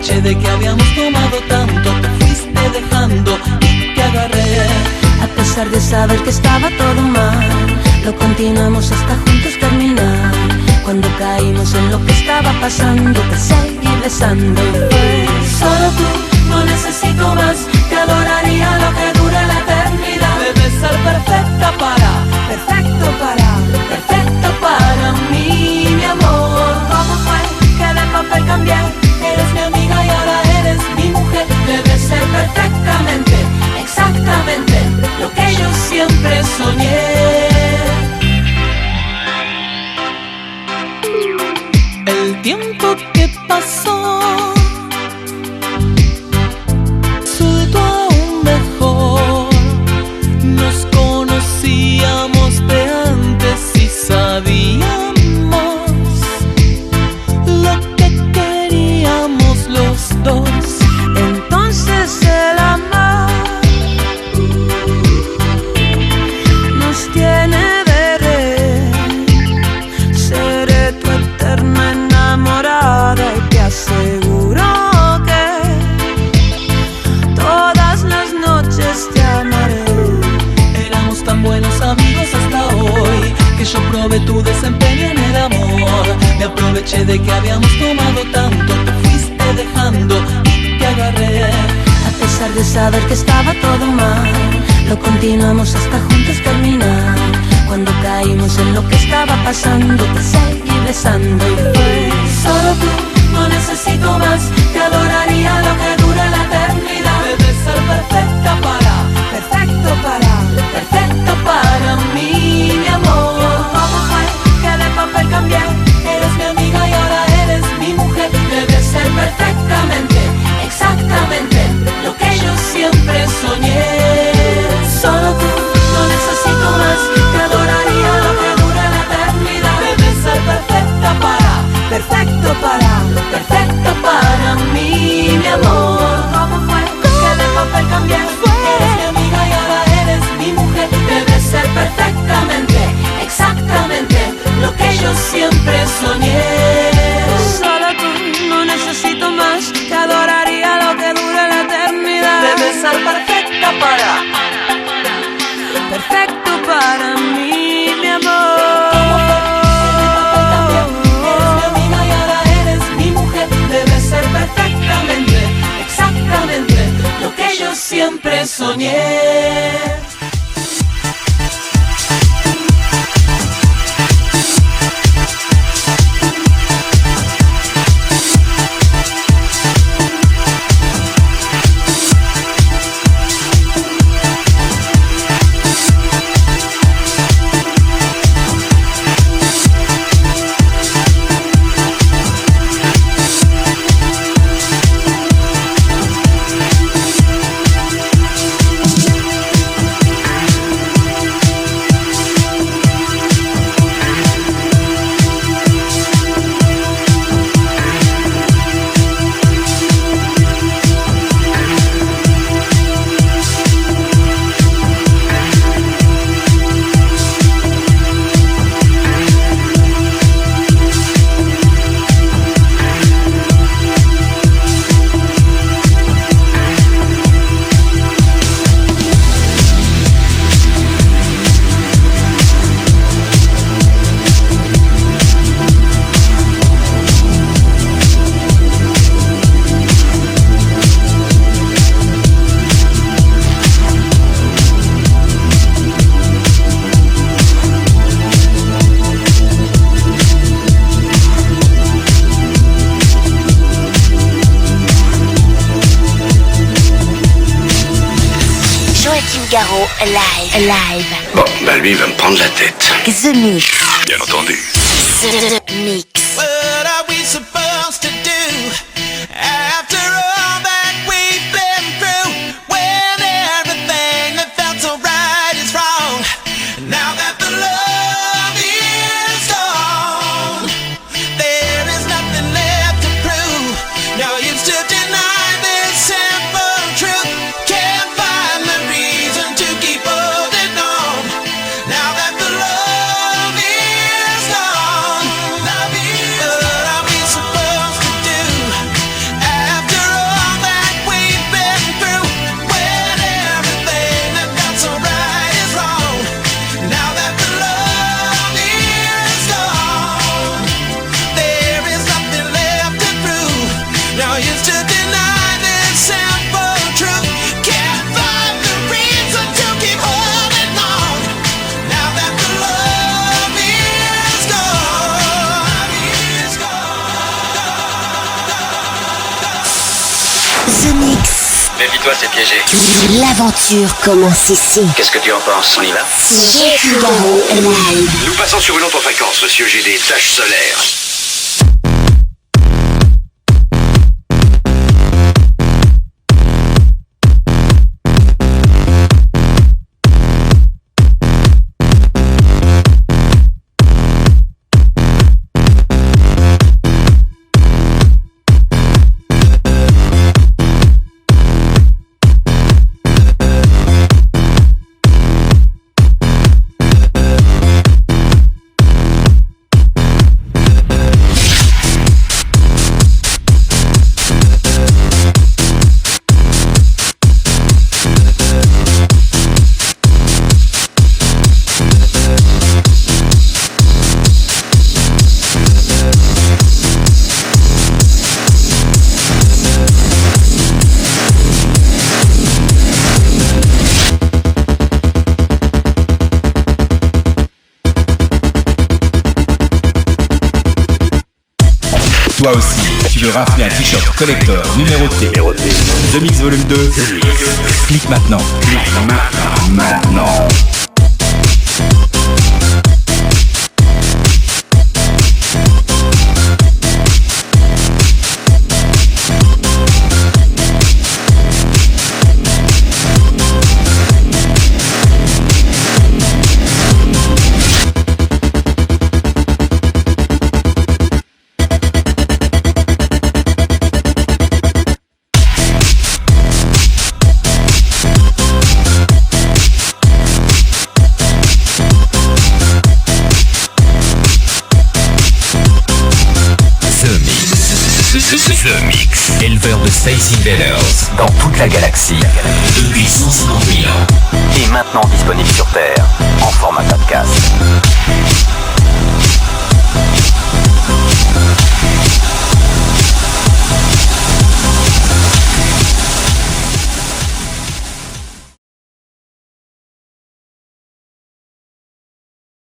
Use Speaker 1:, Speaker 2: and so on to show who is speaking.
Speaker 1: aproveché de que habíamos tomado tanto, te fuiste dejando y te agarré.
Speaker 2: A pesar de saber que estaba todo mal, lo continuamos hasta juntos terminar. Cuando caímos en lo que estaba pasando, te seguí besando y fue solo tú, no necesito más. Te adoraría lo que dure la eternidad.
Speaker 1: Debes ser perfecta para,
Speaker 2: Perfecto para,
Speaker 1: perfecta para mí, mi amor.
Speaker 2: ¿cómo fue que de papel cambié?
Speaker 1: Eres mi amiga y ahora eres mi mujer. Debes ser perfectamente, exactamente lo que yo siempre soñé. El tiempo que pasó resultó aún mejor. Nos conocíamos de antes y sabíamos lo que queríamos los dos.
Speaker 2: Entonces el amor nos tiene de rey. Seré tu eterna enamorada y te aseguro que todas las noches te amaré.
Speaker 1: Éramos tan buenos amigos hasta hoy que yo probé tu desempeño en el amor. Me aproveché de que habíamos tomado tanto, te fuiste dejando y te agarré.
Speaker 2: A pesar de saber que estaba todo mal, lo continuamos hasta juntos terminar. Cuando caímos en lo que estaba pasando, te seguí besando y fue
Speaker 1: Solo tú, no necesito más. Te adoraría lo que dure la eternidad. Debes ser perfecta para,
Speaker 2: perfecto para,
Speaker 1: perfecta para mí, mi amor.
Speaker 2: ¿cómo fue que de papel cambié?
Speaker 1: Eres mi amiga y ahora eres mi mujer. Debes ser perfectamente, exactamente lo que yo siempre soñé. Solo tú, no necesito más. Te adoraría lo que dure la eternidad. Debes ser perfecta para,
Speaker 2: Perfecto para,
Speaker 1: perfecta para mí, mi amor.
Speaker 2: ¿cómo fue que de papel cambié?
Speaker 1: Eres mi amiga y ahora eres mi mujer. Debes ser perfectamente, exactamente lo que yo siempre soñé.
Speaker 2: Solo tú, no necesito más. Te adoraría lo que dure la eternidad.
Speaker 1: Debes ser perfecta para,
Speaker 2: Perfecto para mí, mi amor.
Speaker 1: eres mi amiga y ahora eres mi mujer. Debes ser perfectamente, exactamente lo que yo siempre soñé.
Speaker 3: Figaro live.
Speaker 4: Bon, bah lui, il va me prendre la tête.
Speaker 3: The Mix.
Speaker 4: Bien entendu.
Speaker 3: The Mix.
Speaker 5: What are we supposed to do after all that we've been through? When everything that felt so right is wrong. Now that the love is gone, there is nothing left to prove. No use to deny this simple truth. Can't find the reason to keep holding on. Now that the love is gone, what are we supposed
Speaker 4: Méfie-toi, c'est piégé.
Speaker 3: L'aventure commence ici.
Speaker 4: Qu'est-ce que tu en penses? On y va?
Speaker 3: C'est Figaro Live.
Speaker 4: Nous passons sur une autre fréquence, monsieur. J'ai des taches solaires.
Speaker 6: Toi aussi, tu veux rafler un t-shirt collector numéroté. The Mix Volume 2. Clique maintenant. Maintenant.
Speaker 7: The Mix, éleveur de Space Invaders dans toute la galaxie depuis 150 000 ans et maintenant disponible sur Terre en format podcast.